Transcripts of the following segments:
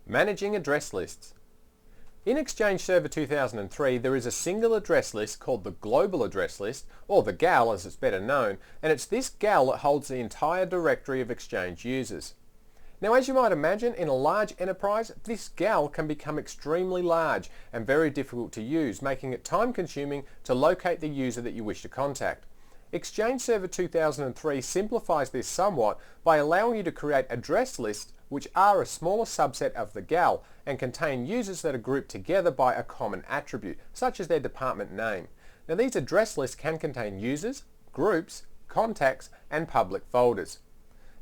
Managing address lists. In Exchange Server 2003, there is a single address list called the Global Address List, or the GAL as it's better known, and it's this GAL that holds the entire directory of Exchange users. Now, as you might imagine, in a large enterprise, this GAL can become extremely large and very difficult to use, making it time-consuming to locate the user that you wish to contact. Exchange Server 2003 simplifies this somewhat by allowing you to create address lists which are a smaller subset of the GAL and contain users that are grouped together by a common attribute, such as their department name. Now, these address lists can contain users, groups, contacts, and public folders.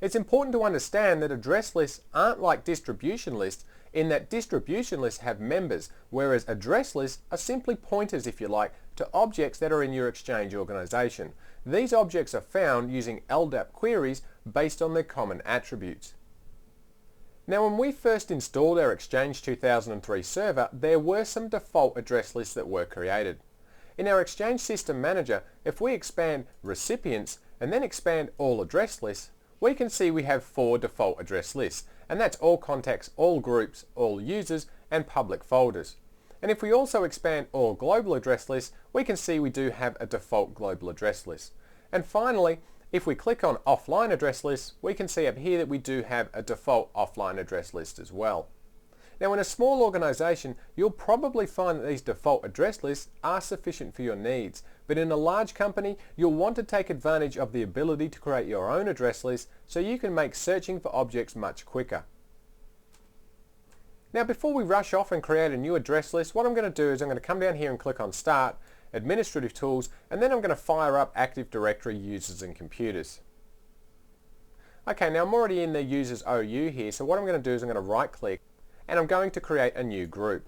It's important to understand that address lists aren't like distribution lists in that distribution lists have members, whereas address lists are simply pointers, if you like, to objects that are in your Exchange organization. These objects are found using LDAP queries based on their common attributes. Now, when we first installed our Exchange 2003 server, there were some default address lists that were created. In our Exchange System Manager, if we expand Recipients and then expand All Address Lists, we can see we have 4 default address lists, and that's all contacts, all groups, all users, and public folders. And if we also expand All Global Address Lists, we can see we do have a default global address list. And finally, if we click on Offline Address Lists, we can see up here that we do have a default offline address list as well. Now, in a small organization, you'll probably find that these default address lists are sufficient for your needs, but in a large company, you'll want to take advantage of the ability to create your own address list so you can make searching for objects much quicker. Now, before we rush off and create a new address list, what I'm going to do is I'm going to come down here and click on Start, Administrative Tools, and then I'm going to fire up Active Directory Users and Computers. Okay, now I'm already in the Users OU here, so what I'm going to do is I'm going to right click and I'm going to create a new group.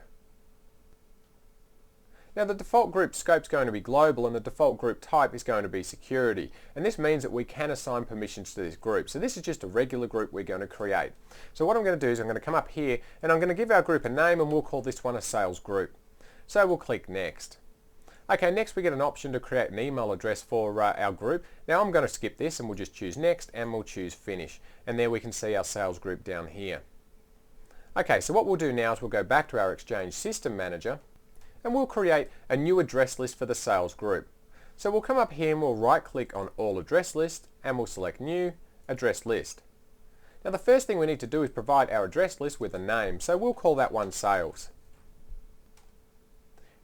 Now, the default group scope is going to be global and the default group type is going to be security, and this means that we can assign permissions to this group. So this is just a regular group we're going to create. So what I'm going to do is I'm going to come up here and I'm going to give our group a name, and we'll call this one a sales group. So we'll click Next. Okay, next we get an option to create an email address for our group. Now I'm going to skip this and we'll just choose Next and we'll choose Finish, and there we can see our sales group down here. Okay, so what we'll do now is we'll go back to our Exchange System Manager and we'll create a new address list for the sales group. So we'll come up here and we'll right click on All Address List and we'll select New Address List. Now, the first thing we need to do is provide our address list with a name, so we'll call that one Sales.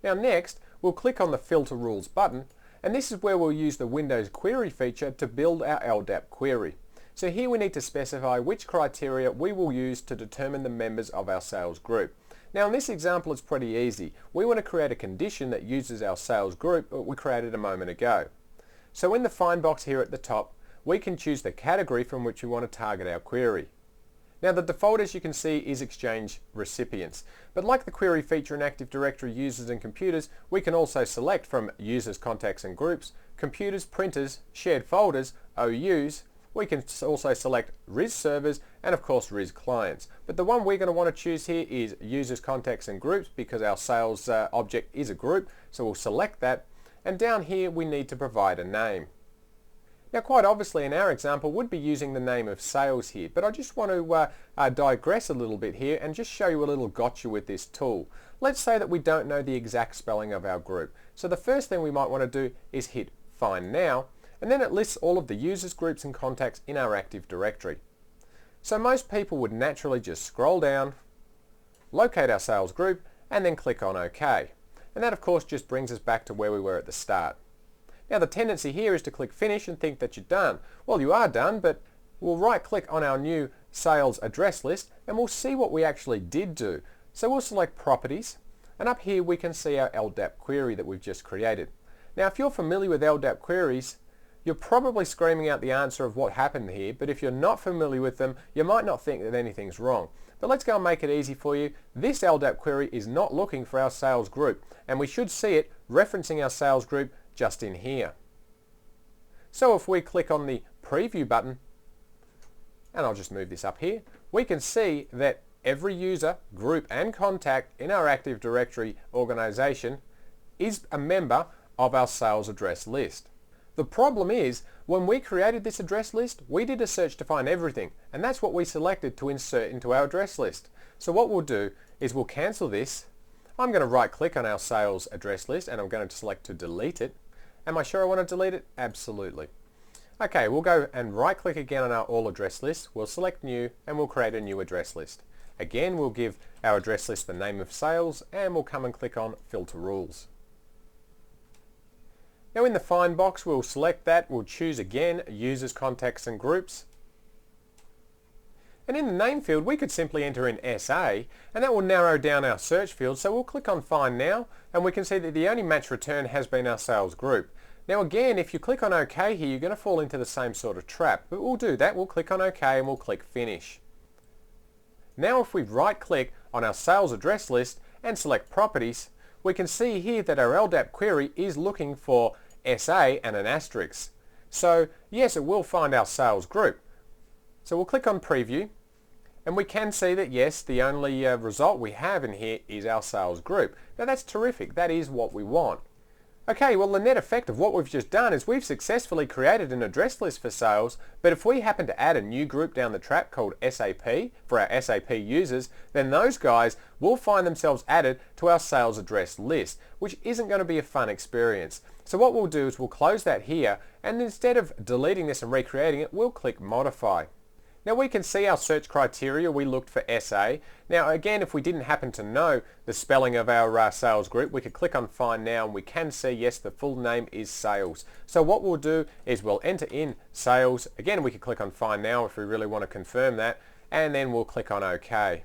Now next, we'll click on the Filter Rules button, and this is where we'll use the Windows Query feature to build our LDAP query. So here we need to specify which criteria we will use to determine the members of our sales group. Now, in this example, it's pretty easy. We want to create a condition that uses our sales group that we created a moment ago. So in the Find box here at the top, we can choose the category from which we want to target our query. Now, the default, as you can see, is Exchange Recipients. But like the query feature in Active Directory Users and Computers, we can also select from Users, Contacts and Groups, Computers, Printers, Shared Folders, OUs. We can also select RIS servers and of course RIS clients. But the one we're going to want to choose here is Users, Contacts and Groups, because our sales object is a group. So we'll select that. And down here we need to provide a name. Now, quite obviously in our example we'd be using the name of sales here, but I just want to digress a little bit here and just show you a little gotcha with this tool. Let's say that we don't know the exact spelling of our group. So the first thing we might want to do is hit Find Now, and then it lists all of the users, groups and contacts in our Active Directory. So most people would naturally just scroll down, locate our sales group, and then click on OK. And that of course just brings us back to where we were at the start. Now, the tendency here is to click Finish and think that you're done. Well, you are done, but we'll right click on our new sales address list and we'll see what we actually did do. So we'll select Properties, and up here we can see our LDAP query that we've just created. Now, if you're familiar with LDAP queries, you're probably screaming out the answer of what happened here, but if you're not familiar with them, you might not think that anything's wrong. But let's go and make it easy for you. This LDAP query is not looking for our sales group, and we should see it referencing our sales group just in here. So if we click on the Preview button, and I'll just move this up here, we can see that every user, group and contact in our Active Directory organization is a member of our sales address list. The problem is, when we created this address list, we did a search to find everything, and that's what we selected to insert into our address list. So what we'll do is we'll cancel this. I'm going to right click on our sales address list and I'm going to select to delete it. Am I sure I want to delete it? Absolutely. Okay, we'll go and right click again on our all address list. We'll select new and we'll create a new address list. Again, we'll give our address list the name of sales and we'll come and click on filter rules. Now in the find box, we'll select that. We'll choose again users, contacts and groups. And in the name field, we could simply enter in SA, and that will narrow down our search field. So we'll click on Find Now, and we can see that the only match returned has been our sales group. Now again, if you click on OK here, you're going to fall into the same sort of trap. But we'll do that. We'll click on OK and we'll click Finish. Now if we right click on our sales address list and select Properties, we can see here that our LDAP query is looking for SA and an asterisk. So yes, it will find our sales group. So we'll click on Preview, and we can see that yes, the only result we have in here is our sales group. Now that's terrific. That is what we want. Okay, well the net effect of what we've just done is we've successfully created an address list for sales, but if we happen to add a new group down the track called SAP for our SAP users, then those guys will find themselves added to our sales address list, which isn't going to be a fun experience. So what we'll do is we'll close that here, and instead of deleting this and recreating it, we'll click Modify. Now we can see our search criteria. We looked for SA. Now again, if we didn't happen to know the spelling of our sales group, we could click on Find Now and we can see yes, the full name is Sales. So what we'll do is we'll enter in Sales. Again, we could click on Find Now if we really want to confirm that, and then we'll click on OK.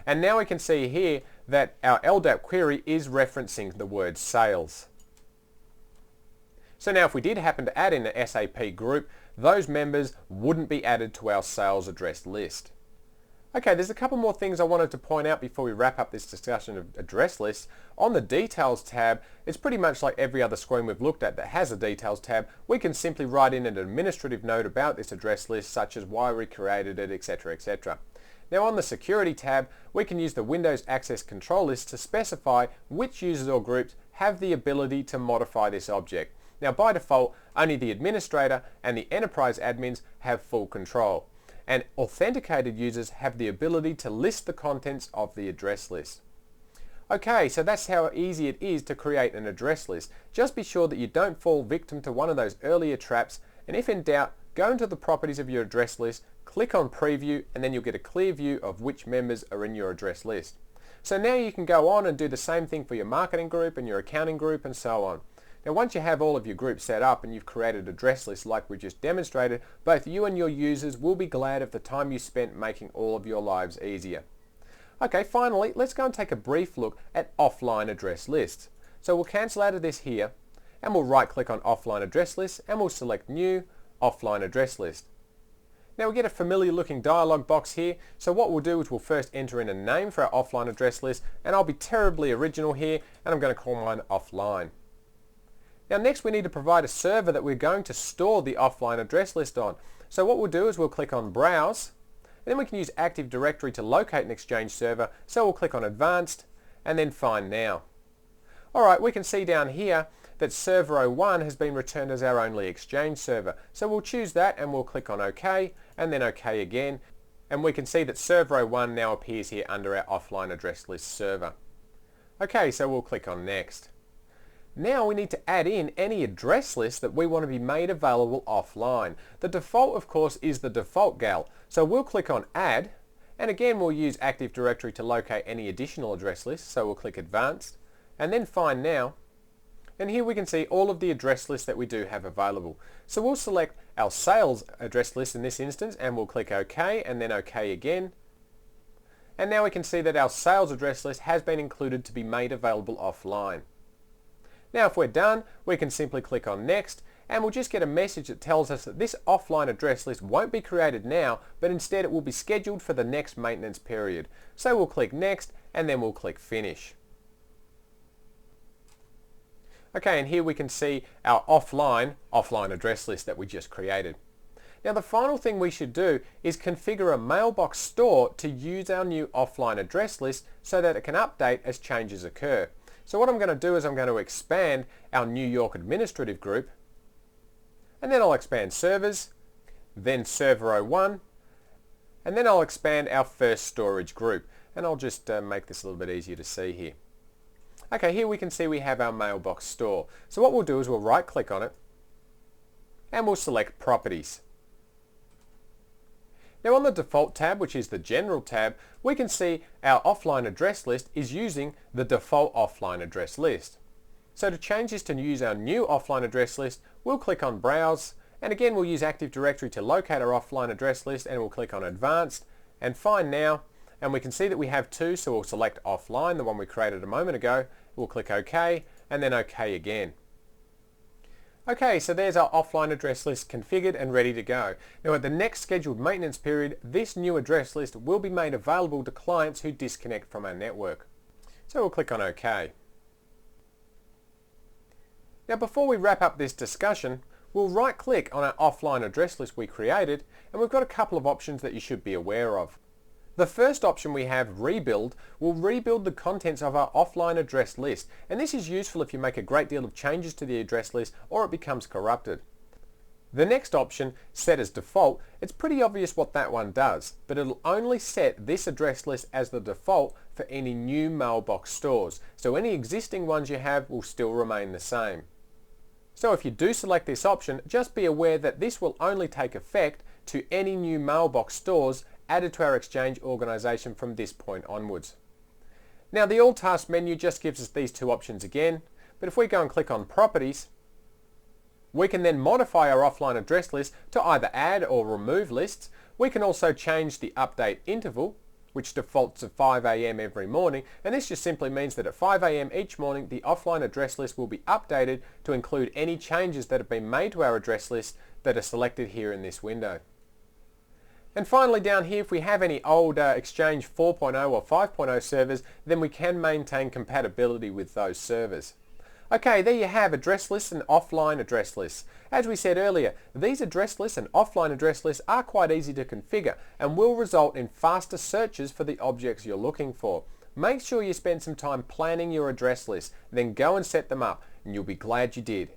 And now we can see here that our LDAP query is referencing the word Sales. So now if we did happen to add in an SAP group, those members wouldn't be added to our sales address list. Okay, there's a couple more things I wanted to point out before we wrap up this discussion of address lists. On the Details tab, it's pretty much like every other screen we've looked at that has a Details tab. We can simply write in an administrative note about this address list, such as why we created it, etc., etc. Now on the Security tab, we can use the Windows Access Control List to specify which users or groups have the ability to modify this object. Now by default, only the administrator and the enterprise admins have full control, and authenticated users have the ability to list the contents of the address list. Okay, so that's how easy it is to create an address list. Just be sure that you don't fall victim to one of those earlier traps, and if in doubt, go into the properties of your address list, click on Preview, and then you'll get a clear view of which members are in your address list. So now you can go on and do the same thing for your marketing group and your accounting group and so on. Now once you have all of your groups set up and you've created address lists like we just demonstrated, both you and your users will be glad of the time you spent making all of your lives easier. Okay, finally, let's go and take a brief look at offline address lists. So we'll cancel out of this here, and we'll right click on Offline Address List, and we'll select New Offline Address List. Now we get a familiar looking dialog box here, so what we'll do is we'll first enter in a name for our offline address list, and I'll be terribly original here, and I'm going to call mine Offline. Now next we need to provide a server that we're going to store the offline address list on. So what we'll do is we'll click on Browse, and then we can use Active Directory to locate an Exchange server, so we'll click on Advanced and then Find Now. Alright, we can see down here that Server 01 has been returned as our only Exchange server. So we'll choose that and we'll click on OK and then OK again, and we can see that Server 01 now appears here under our offline address list server. Okay, so we'll click on Next. Now we need to add in any address list that we want to be made available offline. The default, of course, is the default gal. So we'll click on Add, and again we'll use Active Directory to locate any additional address lists. So we'll click Advanced, and then Find Now. And here we can see all of the address lists that we do have available. So we'll select our sales address list in this instance, and we'll click OK, and then OK again. And now we can see that our sales address list has been included to be made available offline. Now if we're done, we can simply click on Next, and we'll just get a message that tells us that this offline address list won't be created now, but instead it will be scheduled for the next maintenance period. So we'll click Next, and then we'll click Finish. Okay, and here we can see our offline address list that we just created. Now the final thing we should do is configure a mailbox store to use our new offline address list so that it can update as changes occur. So what I'm going to do is I'm going to expand our New York administrative group, and then I'll expand servers, then server 01, and then I'll expand our first storage group. And I'll just make this a little bit easier to see here. Okay, here we can see we have our mailbox store. So what we'll do is we'll right click on it and we'll select properties. Now on the default tab, which is the general tab, we can see our offline address list is using the default offline address list. So to change this to use our new offline address list, we'll click on browse, and again we'll use Active Directory to locate our offline address list, and we'll click on advanced and find now. And we can see that we have two, so we'll select offline, the one we created a moment ago. We'll click OK, and then OK again. Okay, so there's our offline address list configured and ready to go. Now at the next scheduled maintenance period, this new address list will be made available to clients who disconnect from our network. So we'll click on OK. Now before we wrap up this discussion, we'll right click on our offline address list we created, and we've got a couple of options that you should be aware of. The first option we have, Rebuild, will rebuild the contents of our offline address list, and this is useful if you make a great deal of changes to the address list or it becomes corrupted. The next option, Set as Default, it's pretty obvious what that one does, but it'll only set this address list as the default for any new mailbox stores, so any existing ones you have will still remain the same. So if you do select this option, just be aware that this will only take effect to any new mailbox stores added to our Exchange organization from this point onwards. Now the All Tasks menu just gives us these two options again, but if we go and click on Properties, we can then modify our offline address list to either add or remove lists. We can also change the update interval, which defaults to 5 AM every morning, and this just simply means that at 5 AM each morning the offline address list will be updated to include any changes that have been made to our address list that are selected here in this window. And finally down here, if we have any old Exchange 4.0 or 5.0 servers, then we can maintain compatibility with those servers. Okay, there you have address lists and offline address lists. As we said earlier, these address lists and offline address lists are quite easy to configure and will result in faster searches for the objects you're looking for. Make sure you spend some time planning your address list, then go and set them up, and you'll be glad you did.